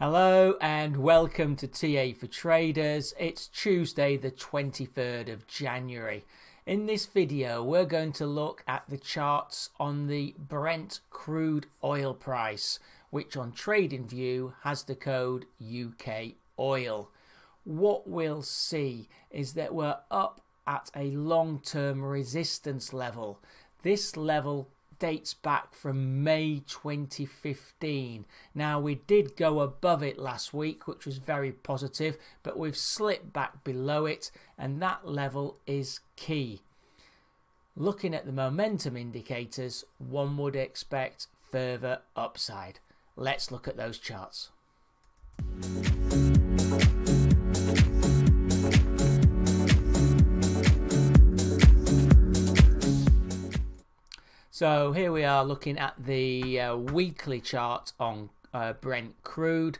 Hello and welcome to TA for Traders. It's Tuesday the 23rd of January. In this video we're going to look at the charts on the Brent Crude oil price, which on TradingView has the code UKOIL. What we'll see is that we're up at a long-term resistance level. This level dates back from May 2015. Now, we did go above it last week, which was very positive, but we've slipped back below it, and that level is key. Looking at the momentum indicators, one would expect further upside. Let's look at those charts. So here we are looking at the weekly chart on Brent Crude.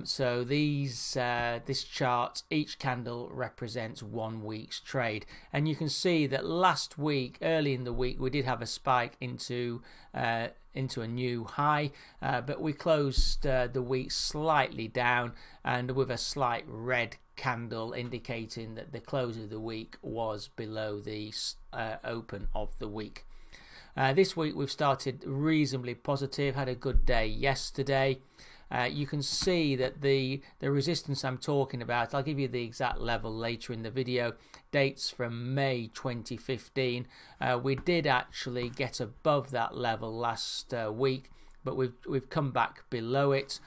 So this chart, each candle represents 1 week's trade, and you can see that last week, early in the week, we did have a spike into a new high, but we closed the week slightly down and with a slight red candle indicating that the close of the week was below the open of the week. This week we've started reasonably positive, had a good day yesterday. You can see that the resistance I'm talking about, I'll give you the exact level later in the video, dates from May 2015. We did actually get above that level last week, but we've come back below it.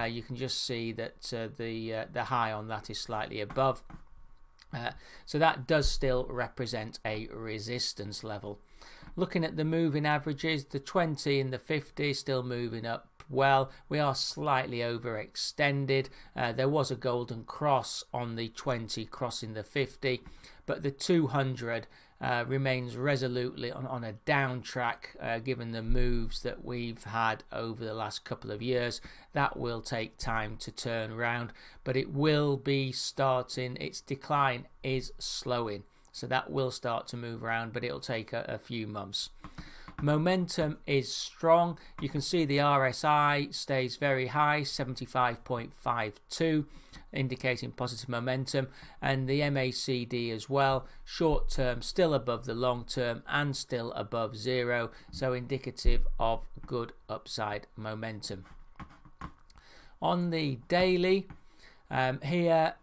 You can just see that the high on that is slightly above. So that does still represent a resistance level. Looking at the moving averages, the 20 and the 50 still moving up well. We are slightly overextended. There was a golden cross on the 20 crossing the 50, but the 200 remains resolutely on a down track given the moves that we've had over the last couple of years. That will take time to turn around, but it will be starting. Its decline is slowing. So that will start to move around, but it'll take a few months. Momentum is strong. You can see the RSI stays very high, 75.52, indicating positive momentum, and the MACD as well, short term still above the long term and still above zero, so indicative of good upside momentum. On the daily, here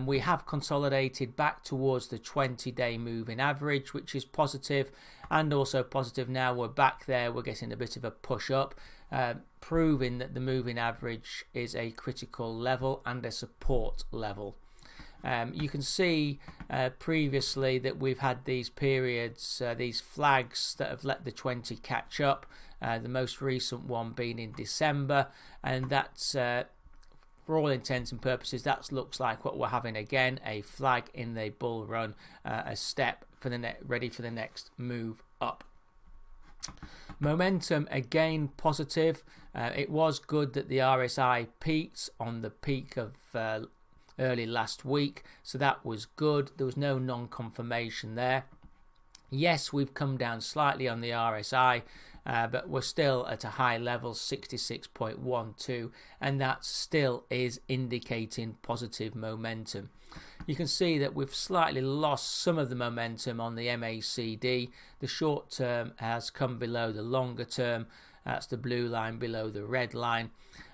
we have consolidated back towards the 20-day moving average, which is positive, and also positive now we're back there. We're getting a bit of a push up, proving that the moving average is a critical level and a support level. You can see previously that we've had these periods, these flags that have let the 20 catch up, the most recent one being in December, and that's for all intents and purposes, that looks like what we're having again, a flag in the bull run, a step for the ready for the next move up. Momentum again positive. It was good that the RSI peaked on the peak of early last week, so that was good. There was no non-confirmation there. Yes, we've come down slightly on the RSI, but we're still at a high level, 66.12, and that still is indicating positive momentum. You can see that we've slightly lost some of the momentum on the MACD. The short term has come below the longer term. That's the blue line below the red line,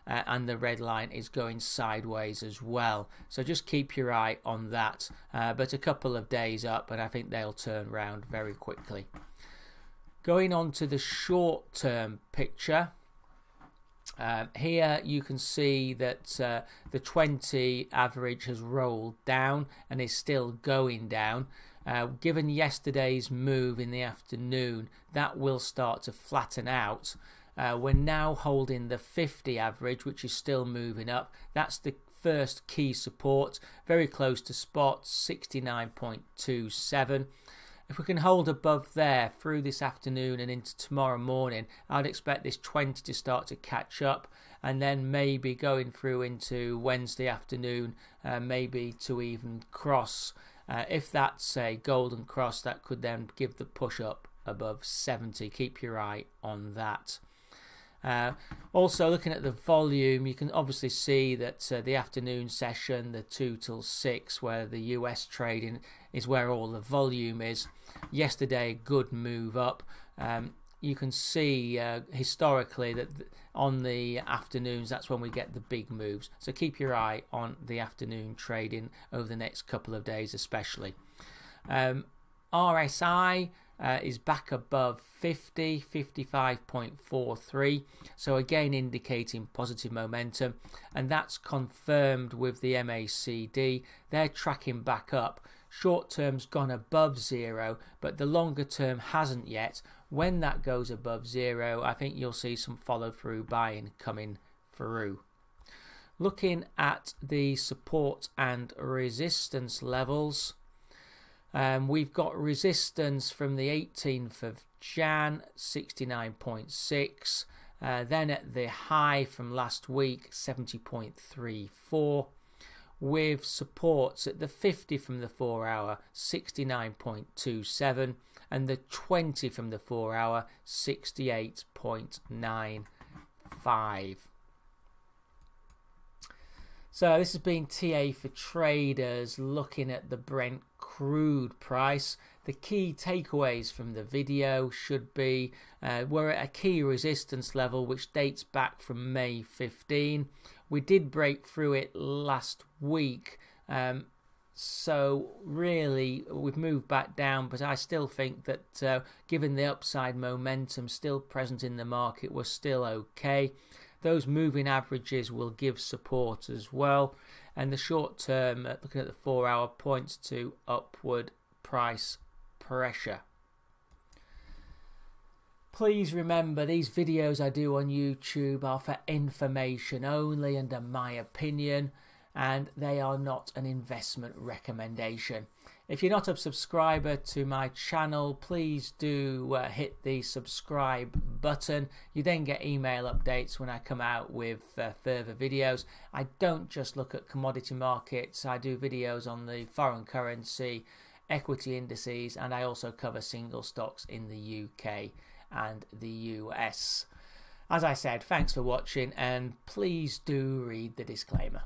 and the red line is going sideways as well. So just keep your eye on that. But a couple of days up, and I think they'll turn around very quickly. Going on to the short-term picture, here you can see that the 20 average has rolled down and is still going down. Given yesterday's move in the afternoon, that will start to flatten out. We're now holding the 50 average, which is still moving up. That's the first key support, very close to spot, 69.27. If we can hold above there through this afternoon and into tomorrow morning, I'd expect this 20 to start to catch up, and then maybe going through into Wednesday afternoon, maybe to even cross. If that's a golden cross, that could then give the push up above 70. Keep your eye on that. Also, looking at the volume, you can obviously see that the afternoon session, the 2 till 6, where the US trading is where all the volume is. Yesterday, good move up. You can see historically that on the afternoons, that's when we get the big moves. So keep your eye on the afternoon trading over the next couple of days especially. RSI is back above 50, 55.43, so again indicating positive momentum, and that's confirmed with the MACD. They're tracking back up. Short term's gone above 0, but the longer term hasn't yet. When that goes above 0, I think you'll see some follow through buying coming through. Looking at the support and resistance levels, we've got resistance from the 18th of Jan, 69.6. Then at the high from last week, 70.34. With supports at the 50 from the 4 hour, 69.27. And the 20 from the 4 hour, 68.95. So this has been TA for traders looking at the Brent crude price. The key takeaways from the video should be we're at a key resistance level which dates back from May 15. We did break through it last week, so really we've moved back down, but I still think that given the upside momentum still present in the market, we're still okay. Those moving averages will give support as well, and the short term, looking at the 4 hour, points to upward price pressure. Please remember, these videos I do on YouTube are for information only and are my opinion, and they are not an investment recommendation. If you're not a subscriber to my channel, please do hit the subscribe button. You then get email updates when I come out with further videos. I don't just look at commodity markets, I do videos on the foreign currency, equity indices, and I also cover single stocks in the UK and the US. As I said, thanks for watching, and please do read the disclaimer.